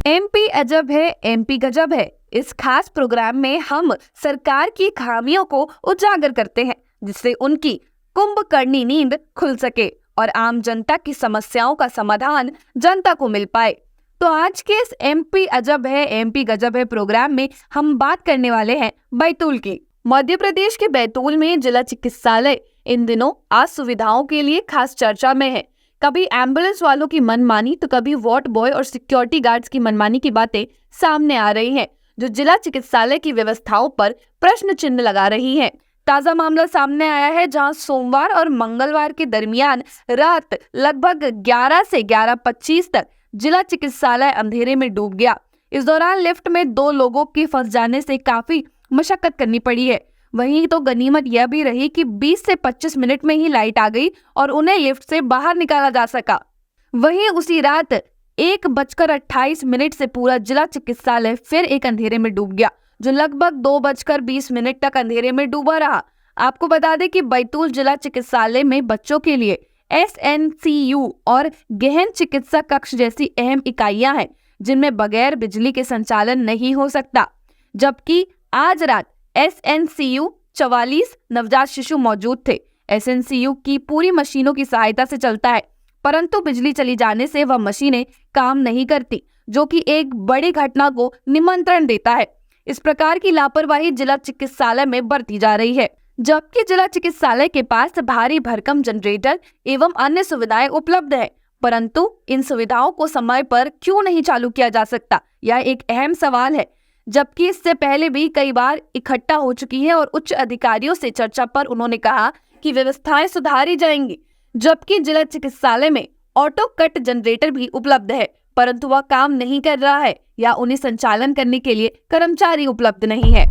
MP अजब है, MP गजब है। इस खास प्रोग्राम में हम सरकार की खामियों को उजागर करते हैं, जिससे उनकी कुंभकर्णी नींद खुल सके और आम जनता की समस्याओं का समाधान जनता को मिल पाए। तो आज के इस एमपी अजब है, एमपी गजब है प्रोग्राम में हम बात करने वाले हैं बैतूल की। मध्य प्रदेश के बैतूल में जिला चिकित्सालय इन दिनों असुविधाओं के लिए खास चर्चा में है। कभी एम्बुलेंस वालों की मनमानी तो कभी वार्ड बॉय और सिक्योरिटी गार्ड्स की मनमानी की बातें सामने आ रही हैं, जो जिला चिकित्सालय की व्यवस्थाओं पर प्रश्न चिन्ह लगा रही हैं। ताजा मामला सामने आया है, जहां सोमवार और मंगलवार के दरमियान रात लगभग 11 से 11:25 तक जिला चिकित्सालय अंधेरे में डूब गया। इस दौरान लिफ्ट में 2 लोगों के फंस जाने से काफी मशक्कत करनी पड़ी है। वहीं तो गनीमत यह भी रही कि 20 से 25 मिनट में ही लाइट आ गई और उन्हें लिफ्ट से बाहर निकाला जा सका। वहीं उसी रात 1:28 से पूरा जिला चिकित्सालय फिर एक अंधेरे में डूब गया, जो लगभग 2:20 तक अंधेरे में डूबा रहा। आपको बता दें कि बैतूल जिला चिकित्सालय में बच्चों के लिए SNCU और गहन चिकित्सा कक्ष जैसी अहम इकाइयां हैं, जिनमें बगैर बिजली के संचालन नहीं हो सकता। जबकि आज रात SNCU 44 नवजात शिशु मौजूद थे। SNCU की पूरी मशीनों की सहायता से चलता है, परंतु बिजली चली जाने से वह मशीनें काम नहीं करती, जो कि एक बड़ी घटना को निमंत्रण देता है। इस प्रकार की लापरवाही जिला चिकित्सालय में बरती जा रही है, जबकि जिला चिकित्सालय के पास भारी भरकम जनरेटर एवं अन्य सुविधाएं उपलब्ध है, परंतु इन सुविधाओं को समय पर क्यों नहीं चालू किया जा सकता, यह एक अहम सवाल है। जबकि इससे पहले भी कई बार इकट्ठा हो चुकी है और उच्च अधिकारियों से चर्चा पर उन्होंने कहा कि व्यवस्थाएं सुधारी जाएंगी। जबकि जिला चिकित्सालय में ऑटो कट जनरेटर भी उपलब्ध है, परंतु वह काम नहीं कर रहा है या उन्हें संचालन करने के लिए कर्मचारी उपलब्ध नहीं है।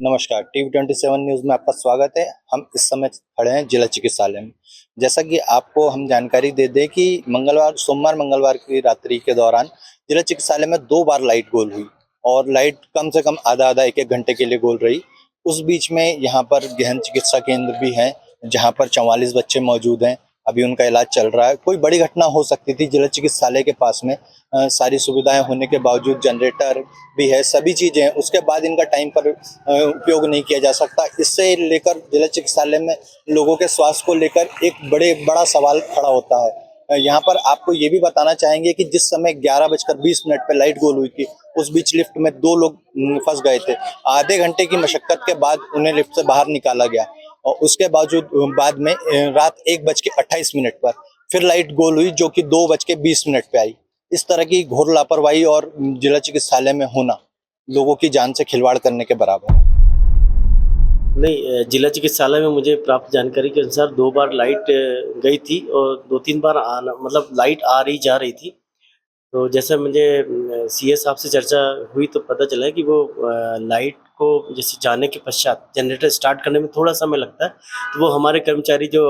नमस्कार, TV27 न्यूज़ में आपका स्वागत है। हम इस समय खड़े हैं जिला चिकित्सालय में। जैसा कि आपको हम जानकारी दे दें कि सोमवार मंगलवार की रात्रि के दौरान जिला चिकित्सालय में 2 बार लाइट गोल हुई और लाइट कम से कम आधा 1-1 घंटे के लिए गोल रही। उस बीच में यहाँ पर गहन चिकित्सा केंद्र भी है, जहाँ पर 44 बच्चे मौजूद हैं। अभी उनका इलाज चल रहा है। कोई बड़ी घटना हो सकती थी। जिला चिकित्सालय के पास में सारी सुविधाएं होने के बावजूद जनरेटर भी है, सभी चीज़ें हैं, उसके बाद इनका टाइम पर उपयोग नहीं किया जा सकता। इससे लेकर जिला चिकित्सालय में लोगों के स्वास्थ्य को लेकर एक बड़ा सवाल खड़ा होता है। यहाँ पर आपको ये भी बताना चाहेंगे कि जिस समय 11:20 पे लाइट गोल हुई थी, उस बीच लिफ्ट में 2 लोग फंस गए थे। आधे घंटे की मशक्कत के बाद उन्हें लिफ्ट से बाहर निकाला गया और उसके बावजूद बाद में रात 1:28 पर फिर लाइट गोल हुई, जो कि 2:20 पे आई। इस तरह की घोर लापरवाही और जिला चिकित्सालय में होना लोगों की जान से खिलवाड़ करने के बराबर है। नहीं, जिला चिकित्सालय में मुझे प्राप्त जानकारी के अनुसार 2 बार लाइट गई थी और 2-3 बार आना, मतलब लाइट आ रही जा रही थी। तो जैसे मुझे सीए साहब से चर्चा हुई तो पता चला कि वो लाइट को जैसे जाने के पश्चात जनरेटर स्टार्ट करने में थोड़ा समय लगता है, तो वो हमारे कर्मचारी जो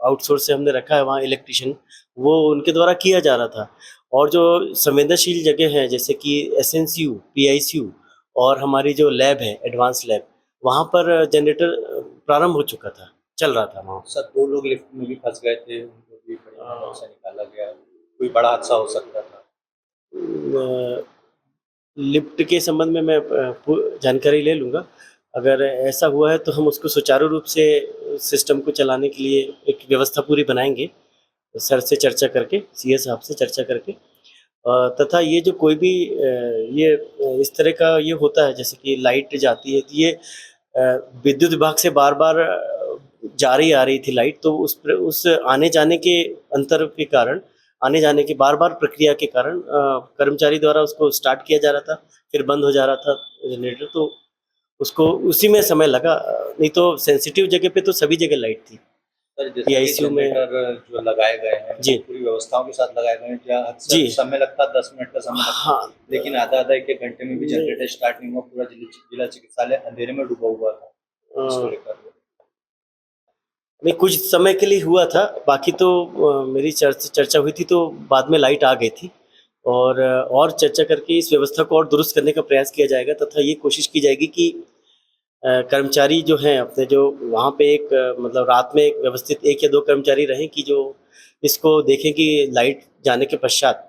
आउटसोर्स से हमने रखा है वहाँ इलेक्ट्रिशियन, वो उनके द्वारा किया जा रहा था। और जो संवेदनशील जगह है जैसे कि SNCU, PICU और हमारी जो लैब है एडवांस लैब, वहाँ पर जनरेटर प्रारंभ हो चुका था, चल रहा था वहाँ। सर, 2 लोग लिफ्ट में भी फंस गए थे, उनको भी से निकाला गया। कोई बड़ा हादसा हो सकता था। लिफ्ट के संबंध में मैं जानकारी ले लूँगा। अगर ऐसा हुआ है तो हम उसको सुचारू रूप से सिस्टम को चलाने के लिए एक व्यवस्था पूरी बनाएंगे, सर से चर्चा करके, सीए साहब से चर्चा करके। तथा ये जो कोई भी ये इस तरह का ये होता है, जैसे कि लाइट जाती है, तो ये विद्युत विभाग से बार-बार जा रही आ रही थी लाइट, तो उस आने जाने के अंतर के कारण, आने जाने की बार-बार प्रक्रिया के कारण कर्मचारी द्वारा उसको स्टार्ट किया जा रहा था, फिर बंद हो जा रहा था जनरेटर, तो उसको उसी में समय लगा। नहीं तो सेंसिटिव जगह पे तो सभी जगह लाइट थी। PICU में जो लगाए गए हैं जी, पूरी व्यवस्थाओं के साथ लगाए गए हैं, जहाँ जी, समय लगता 10 मिनट का समय लगता, हाँ, लेकिन आधा 1-1 घंटे में भी जनरेटर स्टार्ट नहीं हुआ। पूरा जिला चिकित्सालय अंधेरे में डूबा हुआ था। इसको लेकर नहीं, कुछ समय के लिए हुआ था, बाकी तो मेरी चर्चा हुई थी तो बाद में लाइट आ गई थी और चर्चा करके इस व्यवस्था को और दुरुस्त करने का प्रयास किया जाएगा, तथा ये कोशिश की जाएगी कि कर्मचारी जो हैं अपने, जो वहाँ पे एक मतलब रात में एक व्यवस्थित 1 या 2 कर्मचारी रहें कि जो इसको देखें कि लाइट जाने के पश्चात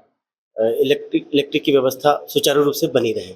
इलेक्ट्रिक की व्यवस्था सुचारू रूप से बनी रहे।